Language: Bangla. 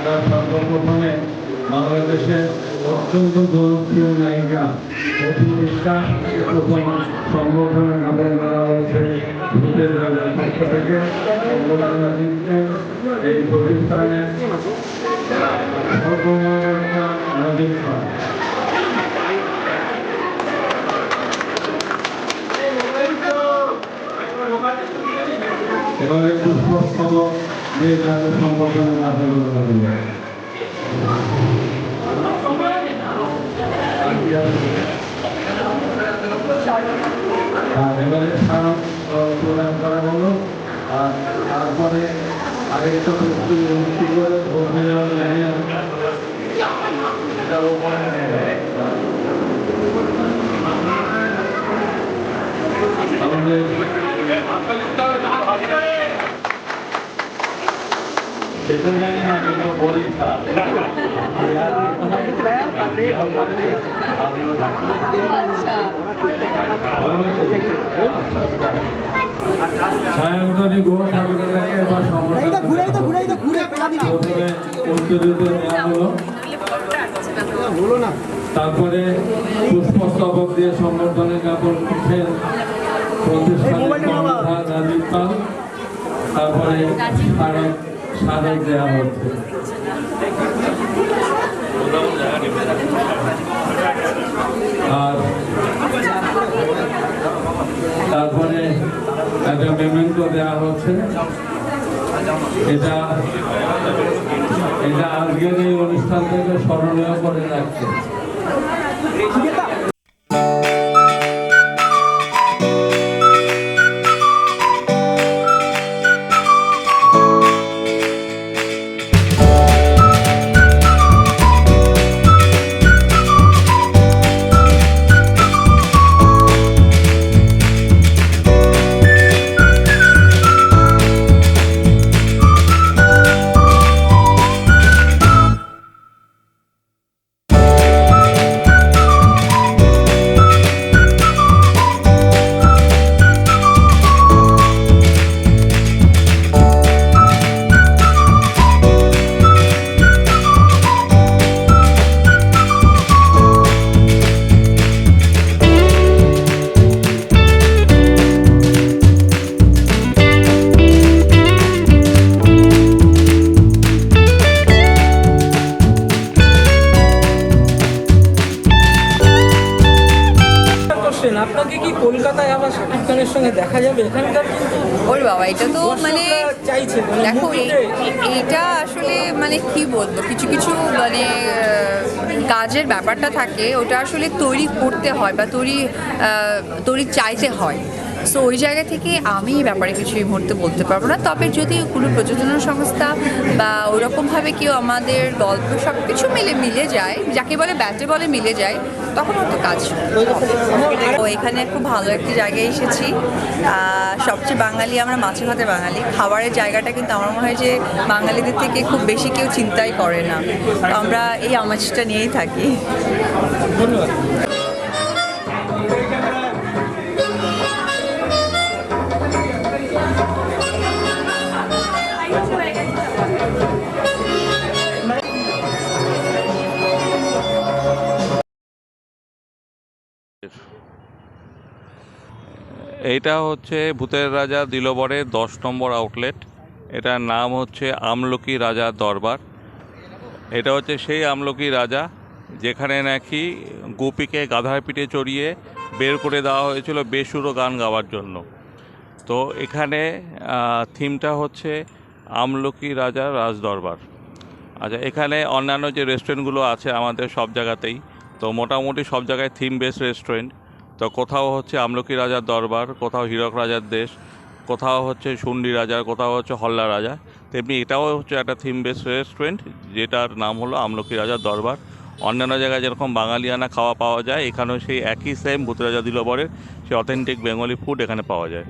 আমরা সর্বপ্রথমে বাংলাদেশের অত্যন্ত জনপ্রিয় নায়িকা প্রতিষ্ঠা প্রথম সংগঠনের নামে করা হয়েছে ভূতের রাজার পক্ষ থেকে এই প্রতিষ্ঠানের রাজীব খান। এবারে পুষ্পস্তব দিয়ে তাদের সংগঠনের মাঝে এবারে স্মারক প্রদান করা হলো। আর তারপরে আরেকটা প্রস্তুতি করে আমাদের সেটা জানি না কিন্তু পরীক্ষা ছায়াগ্রামী গো ঠাকুরকে এবার হলো না। তারপরে পুষ্পস্তবক দিয়ে সংবর্ধনের জ্ঞাপন করছেন প্রতিষ্ঠানের রাজীব পাল। তারপরে স্মারক দেওয়া হচ্ছে। আর তারপরে একটা মেমেন্টো দেওয়া হচ্ছে। এটা আজকের এই অনুষ্ঠান থেকে স্মরণীয় করে রাখছে। আপনাকে কি কলকাতায় আবার শাকিব খানের সঙ্গে দেখা যাবে? এখানকার কিন্তু ওর বাবা, এটা তো মানে চাইছে দেখো এইটা আসলে মানে কি বলবো, কিছু কিছু মানে কাজের ব্যাপারটা থাকে, ওটা আসলে তৈরি করতে হয় বা তৈরি চাইতে হয়। সো ওই জায়গা থেকে আমি এই ব্যাপারে কিছু এই মুহূর্তে বলতে পারবো না। তবে যদি কোনো প্রযোজনা সংস্থা বা ওরকমভাবে কেউ আমাদের গল্প সব কিছু মিলে যায়, যাকে বলে ব্যাটে বলে মিলে যায়, তখন হয়তো কাজ। তো এখানে খুব ভালো একটি জায়গায় এসেছি। সবচেয়ে বাঙালি, আমরা মাছে ভাতে বাঙালি। খাবারের জায়গাটা কিন্তু আমার মনে হয় যে বাঙালিদের থেকে খুব বেশি কেউ চিন্তাই করে না। তো আমরা এই আমেজটা নিয়েই থাকি। ধন্যবাদ। এইটা হচ্ছে ভূতের রাজা দিলবরের 10 নম্বর আউটলেট। এটার নাম হচ্ছে আমলকি রাজার দরবার। এটা হচ্ছে সেই আমলকি রাজা যেখানে নাকি গোপীকে গাধার পিঠে চড়িয়ে বের করে দেওয়া হয়েছিল বেসুরো গান গাওয়ার জন্য। তো এখানে থিমটা হচ্ছে আমলকি রাজার রাজদরবার। আচ্ছা, এখানে অন্যান্য যে রেস্টুরেন্টগুলো আছে আমাদের সব জায়গাতেই, তো মোটামুটি সব জায়গায় থিম বেস রেস্টুরেন্ট। তো কোথাও হচ্ছে আমলকি রাজার দরবার, কোথাও হীরক রাজার দেশ, কোথাও হচ্ছে শুন্ডি রাজার, কোথাও হচ্ছে হল্লা রাজা। তেমনি এটাও হচ্ছে একটা থিম বেস রেস্টুরেন্ট যেটার নাম হলো আমলকি রাজার দরবার। অন্যান্য জায়গায় যেরকম বাঙালিয়ানা খাওয়া পাওয়া যায়, এখানেও সেই একই সেম ভূতের রাজা দিলবরের সেই অথেন্টিক বেঙ্গলি ফুড এখানে পাওয়া যায়।